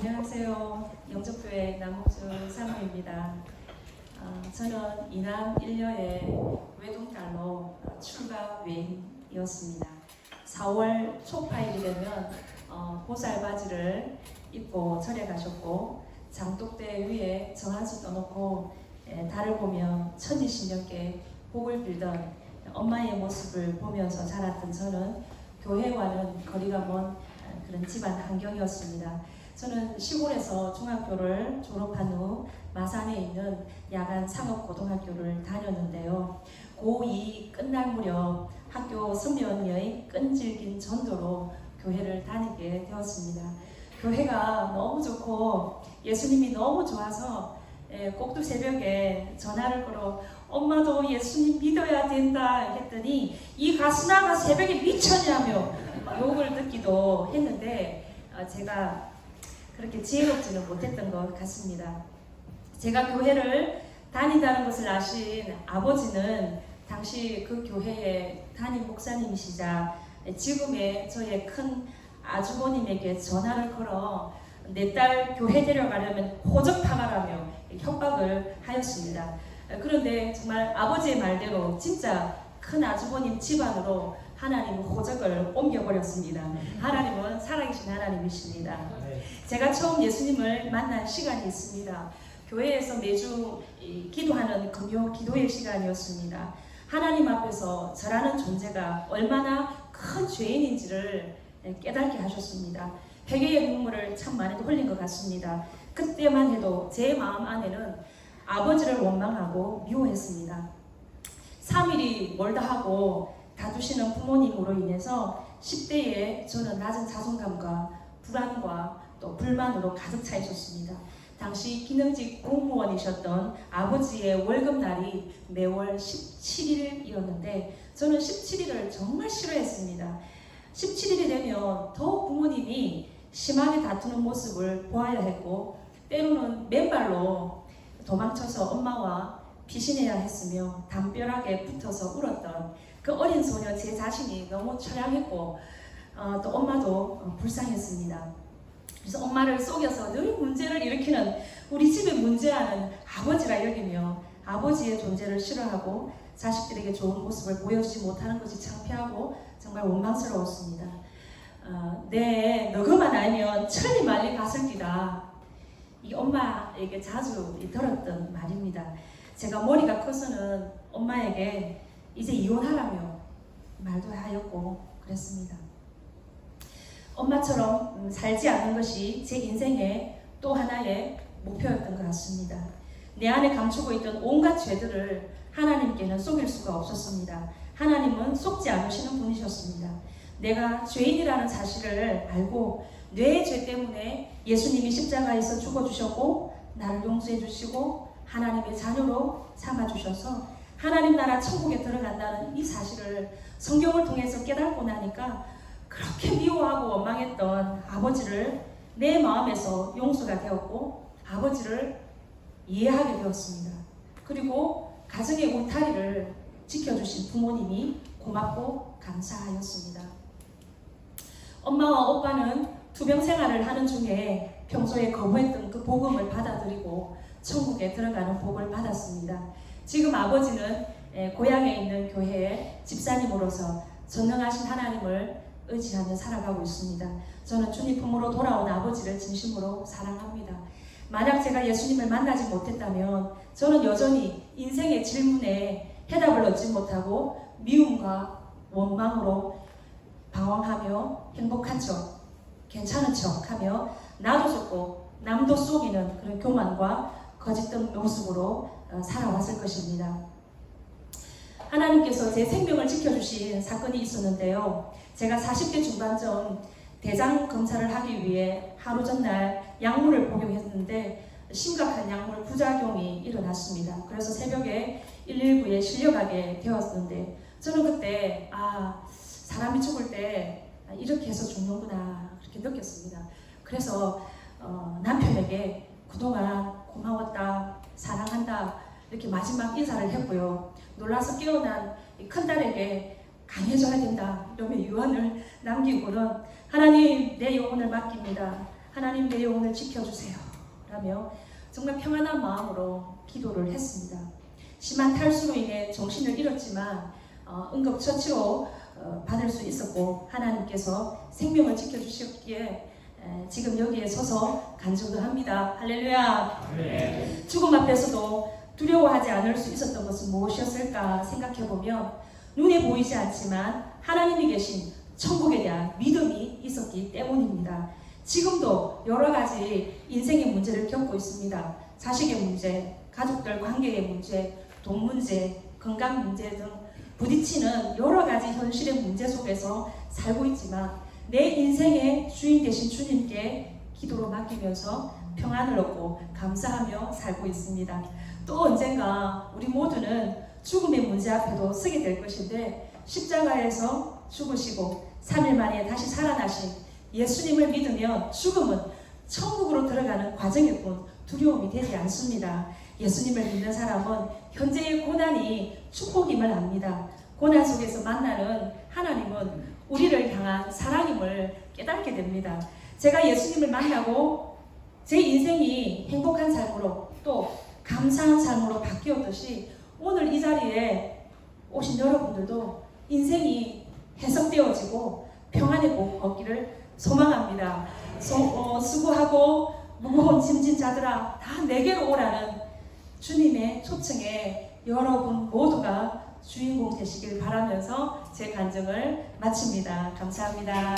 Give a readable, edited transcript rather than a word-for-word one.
안녕하세요. 영접교회 남옥주 사모입니다. 저는 이남 1녀의 외동딸로 출가 외인이었습니다. 4월 초파일이 되면 보살바지를 입고 절에 가셨고 장독대 위에 정한수 떠놓고 달을 보며 천지신명께 복을 빌던 엄마의 모습을 보면서 자랐던 저는 교회와는 거리가 먼 그런 집안 환경이었습니다. 저는 시골에서 중학교를 졸업한 후 마산에 있는 야간 상업고등학교를 다녔는데요. 고2 끝날 무렵 학교 선배언니의 끈질긴 전도로 교회를 다니게 되었습니다. 교회가 너무 좋고 예수님이 너무 좋아서 꼭두 새벽에 전화를 걸어 엄마도 예수님 믿어야 된다 했더니 이 가수나가 새벽에 미쳤냐며 욕을 듣기도 했는데 제가 그렇게 지혜롭지는 못했던 것 같습니다. 제가 교회를 다닌다는 것을 아신 아버지는 당시 그 교회의 담임 목사님이시자 지금의 저의 큰 아주버님에게 전화를 걸어 내 딸 교회 데려가려면 호적파가라며 협박을 하였습니다. 그런데 정말 아버지의 말대로 진짜 큰 아주버님 집안으로 하나님은 호적을 옮겨버렸습니다. 하나님은 살아계신 하나님이십니다. 제가 처음 예수님을 만난 시간이 있습니다. 교회에서 매주 기도하는 금요 기도의 시간이었습니다. 하나님 앞에서 저라는 존재가 얼마나 큰 죄인인지를 깨닫게 하셨습니다. 회개의 눈물을 참 많이 흘린 것 같습니다. 그때만 해도 제 마음 안에는 아버지를 원망하고 미워했습니다. 3일이 멀다 하고 다투시는 부모님으로 인해서 10대에 저는 낮은 자존감과 불안과 또 불만으로 가득 차 있었습니다. 당시 기능직 공무원이셨던 아버지의 월급날이 매월 17일이었는데 저는 17일을 정말 싫어했습니다. 17일이 되면 더욱 부모님이 심하게 다투는 모습을 보아야 했고 때로는 맨발로 도망쳐서 엄마와 피신해야 했으며 담벼락에 붙어서 울었던 그 어린 소녀 제 자신이 너무 처량했고 또 엄마도 불쌍했습니다. 그래서 엄마를 속여서 늘 문제를 일으키는 우리 집의 문제아는 아버지라 여기며 아버지의 존재를 싫어하고 자식들에게 좋은 모습을 보여주지 못하는 것이 창피하고 정말 원망스러웠습니다. 너그만 알면 천리 말리 가슬기다. 이 엄마에게 자주 들었던 말입니다. 제가 머리가 커서는 엄마에게 이제 이혼하라며 말도 하였고 그랬습니다. 엄마처럼 살지 않는 것이 제 인생의 또 하나의 목표였던 것 같습니다. 내 안에 감추고 있던 온갖 죄들을 하나님께는 속일 수가 없었습니다. 하나님은 속지 않으시는 분이셨습니다. 내가 죄인이라는 사실을 알고 내 죄 때문에 예수님이 십자가에서 죽어주셨고 나를 용서해 주시고 하나님의 자녀로 삼아주셔서 하나님 나라 천국에 들어간다는 이 사실을 성경을 통해서 깨닫고 나니까 그렇게 미워하고 원망했던 아버지를 내 마음에서 용서가 되었고 아버지를 이해하게 되었습니다. 그리고 가정의 울타리를 지켜주신 부모님이 고맙고 감사하였습니다. 엄마와 오빠는 투병 생활을 하는 중에 평소에 거부했던 그 복음을 받아들이고 천국에 들어가는 복을 받았습니다. 지금 아버지는 고향에 있는 교회의 집사님으로서 전능하신 하나님을 의지하며 살아가고 있습니다. 저는 주님 품으로 돌아온 아버지를 진심으로 사랑합니다. 만약 제가 예수님을 만나지 못했다면 저는 여전히 인생의 질문에 해답을 얻지 못하고 미움과 원망으로 방황하며 행복한 척, 괜찮은 척하며 나도 속고 남도 속이는 그런 교만과 거짓된 모습으로 살아왔을 것입니다. 하나님께서 제 생명을 지켜주신 사건이 있었는데요. 제가 40대 중반쯤 대장 검사를 하기 위해 하루 전날 약물을 복용했는데 심각한 약물 부작용이 일어났습니다. 그래서 새벽에 119에 실려가게 되었는데 저는 그때 사람이 죽을 때 이렇게 해서 죽는구나 그렇게 느꼈습니다. 그래서 남편에게 그동안 고마웠다, 사랑한다 이렇게 마지막 인사를 했고요. 놀라서 깨어난 큰딸에게 강해져야 된다 이러며 유언을 남기고는 하나님 내 영혼을 맡깁니다. 하나님 내 영혼을 지켜주세요 라며 정말 평안한 마음으로 기도를 했습니다. 심한 탈수로 인해 정신을 잃었지만 응급처치로 받을 수 있었고 하나님께서 생명을 지켜주셨기에 지금 여기에 서서 간증도 합니다. 할렐루야. 네. 죽음 앞에서도 두려워하지 않을 수 있었던 것은 무엇이었을까 생각해보면 눈에 보이지 않지만 하나님이 계신 천국에 대한 믿음이 있었기 때문입니다. 지금도 여러 가지 인생의 문제를 겪고 있습니다. 자식의 문제, 가족들 관계의 문제, 돈 문제, 건강 문제 등 부딪히는 여러 가지 현실의 문제 속에서 살고 있지만 내 인생의 주인 되신 주님께 기도로 맡기면서 평안을 얻고 감사하며 살고 있습니다. 또 언젠가 우리 모두는 죽음의 문제 앞에도 서게 될 것인데 십자가에서 죽으시고 3일 만에 다시 살아나신 예수님을 믿으면 죽음은 천국으로 들어가는 과정일 뿐 두려움이 되지 않습니다. 예수님을 믿는 사람은 현재의 고난이 축복임을 압니다. 고난 속에서 만나는 하나님은 우리를 향한 사랑임을 깨닫게 됩니다. 제가 예수님을 만나고 제 인생이 행복한 삶으로 또 감사한 삶으로 바뀌었듯이 오늘 이 자리에 오신 여러분들도 인생이 해석되어지고 평안의 복 얻기를 소망합니다. 수고하고 무거운 짐진 자들아 다 내게로 오라는 주님의 초청에 여러분 모두가 주인공 되시길 바라면서 제 간증을 마칩니다. 감사합니다.